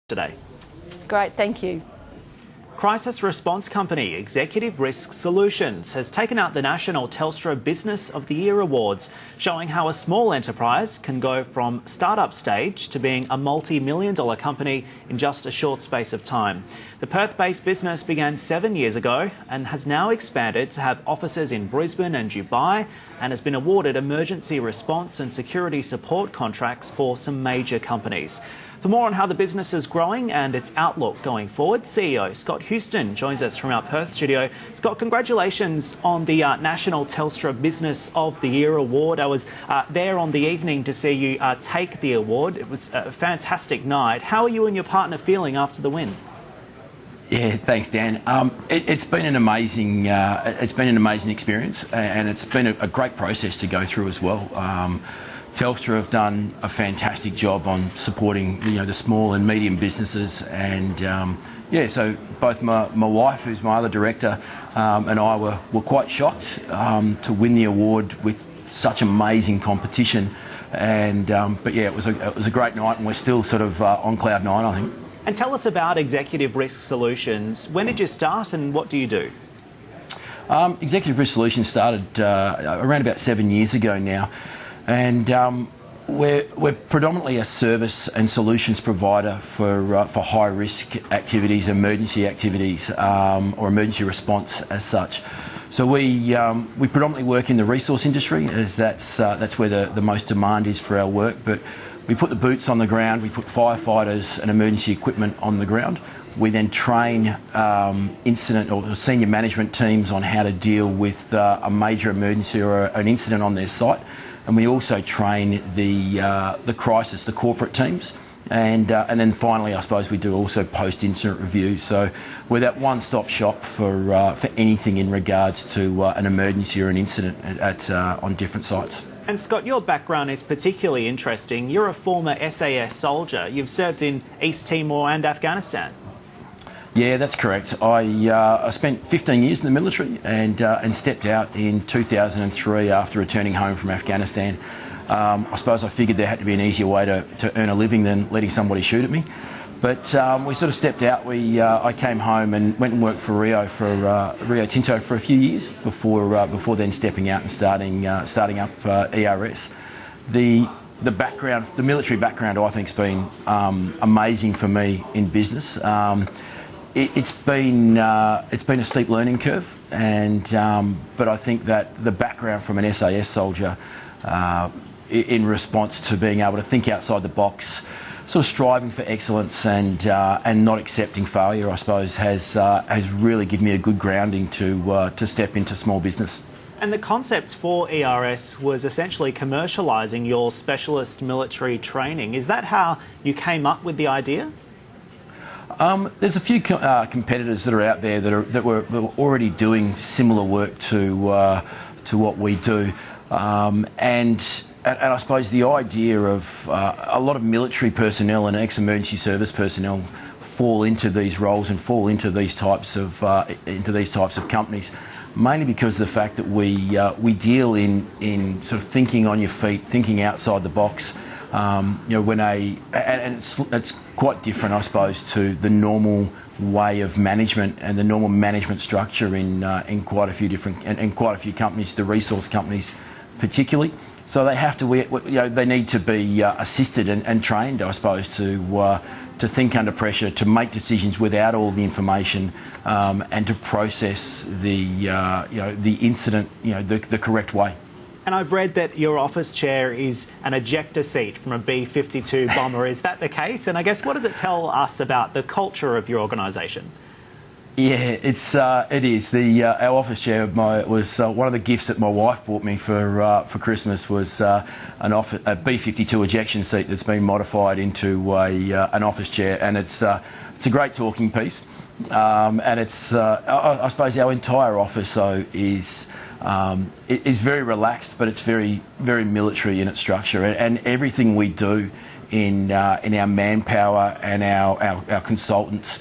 today. Great, thank you. Crisis response company Executive Risk Solutions has taken out the National Telstra Business of the Year Awards, showing how a small enterprise can go from start-up stage to being a multi-million-dollar company in just a short space of time. The Perth-based business began 7 years ago and has now expanded to have offices in Brisbane and Dubai, and has been awarded emergency response and security support contracts for some major companies. For more on how the business is growing and its outlook going forward, CEO Scott Houston joins us from our Perth studio. Scott, congratulations on the National Telstra Business of the Year Award. I was there on the evening to see you take the award. It was a fantastic night. How are you and your partner feeling after the win? Yeah, thanks, Dan. It's been an amazing experience, and it's been a great process to go through as well. Telstra have done a fantastic job on supporting the small and medium businesses, and so both my wife, who's my other director, and I were quite shocked to win the award with such amazing competition. And but yeah, it was a great night, and we're still sort of on cloud nine, I think. And tell us about Executive Risk Solutions. When did you start, and what do you do? Executive Risk Solutions started around about 7 years ago now. And we're predominantly a service and solutions provider for high risk activities, emergency activities, or emergency response as such. So we predominantly work in the resource industry, as that's where the most demand is for our work. But we put the boots on the ground, we put firefighters and emergency equipment on the ground. We then train incident or senior management teams on how to deal with a major emergency or an incident on their site. And we also train the crisis, the corporate teams, and then finally, I suppose we do also post-incident reviews. So we're that one-stop shop for anything in regards to an emergency or an incident on different sites. And Scott, your background is particularly interesting. You're a former SAS soldier. You've served in East Timor and Afghanistan. Yeah, that's correct. I spent 15 years in the military and stepped out in 2003 after returning home from Afghanistan. I suppose I figured there had to be an easier way to earn a living than letting somebody shoot at me. But we sort of stepped out. I came home and went and worked for Rio Tinto for a few years before then stepping out and starting up ERS. The military background, I think, has been amazing for me in business. It's been a steep learning curve, but I think that the background from an SAS soldier, in response to being able to think outside the box, sort of striving for excellence and not accepting failure, I suppose, has really given me a good grounding to step into small business. And the concept for ERS was essentially commercialising your specialist military training. Is that how you came up with the idea? There's a few competitors that are out there that were already doing similar work to what we do, and I suppose the idea of a lot of military personnel and ex-emergency service personnel fall into these roles and fall into these types of companies, mainly because of the fact that we deal in sort of thinking on your feet, thinking outside the box. It's quite different, I suppose, to the normal way of management and the normal management structure in quite a few companies, the resource companies particularly. So they have to, they need to be assisted and trained, I suppose, to think under pressure, to make decisions without all the information, and to process the incident, the correct way. And I've read that your office chair is an ejector seat from a B-52 bomber. Is that the case? And I guess, what does it tell us about the culture of your organisation? Yeah, it is. Our office chair was one of the gifts that my wife bought me for Christmas was a B-52 ejection seat that's been modified into an office chair, and it's a great talking piece. And it's I suppose our entire office though is very relaxed, but it's very, very military in its structure, and everything we do in our manpower and our consultants,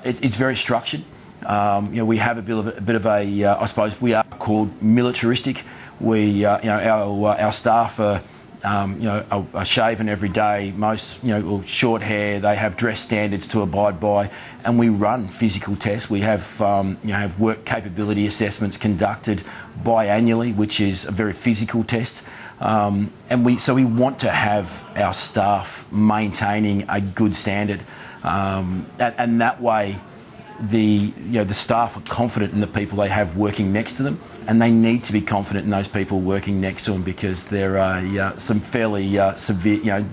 it's very structured. We have a bit of a I suppose we are called militaristic. Our staff are are shaven every day. Most, short hair. They have dress standards to abide by, and we run physical tests. We have, have work capability assessments conducted biannually, which is a very physical test. And we want to have our staff maintaining a good standard, and that way the staff are confident in the people they have working next to them, and they need to be confident in those people working next to them, because there are some fairly severe,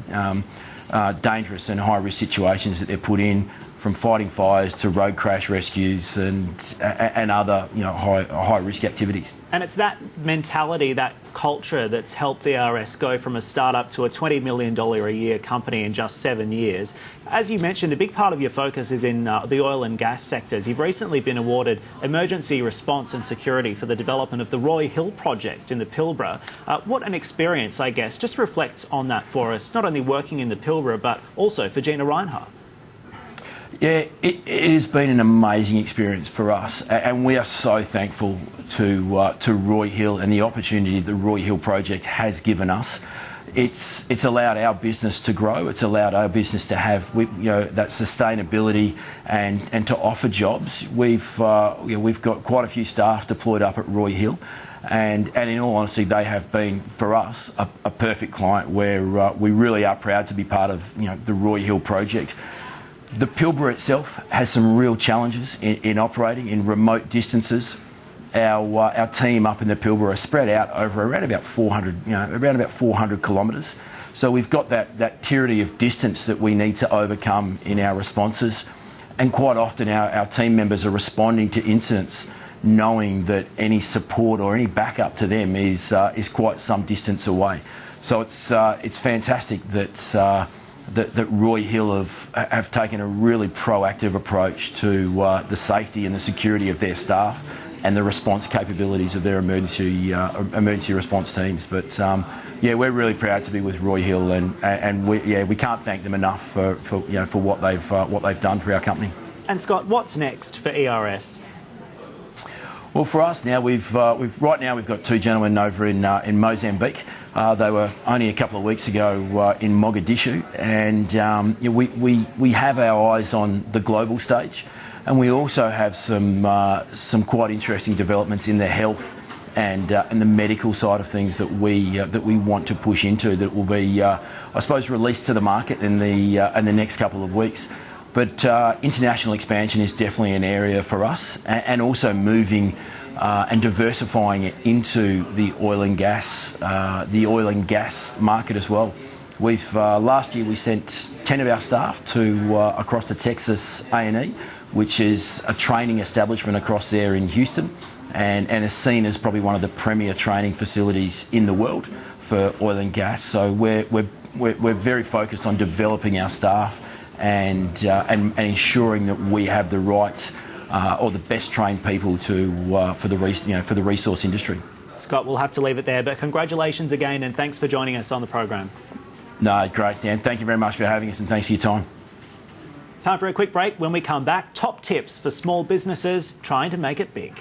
dangerous and high risk situations that they're put in, from fighting fires to road crash rescues and other high risk activities. And it's that mentality, that culture, that's helped ERS go from a startup to a $20 million a year company in just 7 years. As you mentioned, a big part of your focus is in the oil and gas sectors. You've recently been awarded emergency response and security for the development of the Roy Hill project in the Pilbara. What an experience, I guess. Just reflect on that for us, not only working in the Pilbara, but also for Gina Reinhardt. Yeah, it has been an amazing experience for us, and we are so thankful to Roy Hill and the opportunity the Roy Hill project has given us. It's allowed our business to grow. It's allowed our business to have that sustainability and to offer jobs. We've got quite a few staff deployed up at Roy Hill, and in all honesty, they have been for us a perfect client, where we really are proud to be part of the Roy Hill project. The Pilbara itself has some real challenges in operating in remote distances. Our team up in the Pilbara are spread out over around about 400 kilometres. So we've got that tyranny of distance that we need to overcome in our responses, and quite often our team members are responding to incidents knowing that any support or any backup to them is quite some distance away. So it's fantastic that Roy Hill have taken a really proactive approach to the safety and the security of their staff and the response capabilities of their emergency response teams. But we're really proud to be with Roy Hill, and we can't thank them enough for what they've done for our company. And Scott, what's next for ERS? Well, for us now, we've got two gentlemen over in Mozambique. They were only a couple of weeks ago in Mogadishu, and we have our eyes on the global stage, and we also have some quite interesting developments in the health and the medical side of things that we want to push into, that will be, I suppose, released to the market in the next couple of weeks. But international expansion is definitely an area for us, and also moving and diversifying it into the oil and gas market as well. Last year we sent 10 of our staff across to Texas A&E, which is a training establishment across there in Houston, and is seen as probably one of the premier training facilities in the world for oil and gas. So we're very focused on developing our staff and ensuring that we have the right or the best trained people for the resource industry. Scott, we'll have to leave it there, but congratulations again, and thanks for joining us on the program. No, great, Dan. Thank you very much for having us, and thanks for your time. Time for a quick break. When we come back, top tips for small businesses trying to make it big.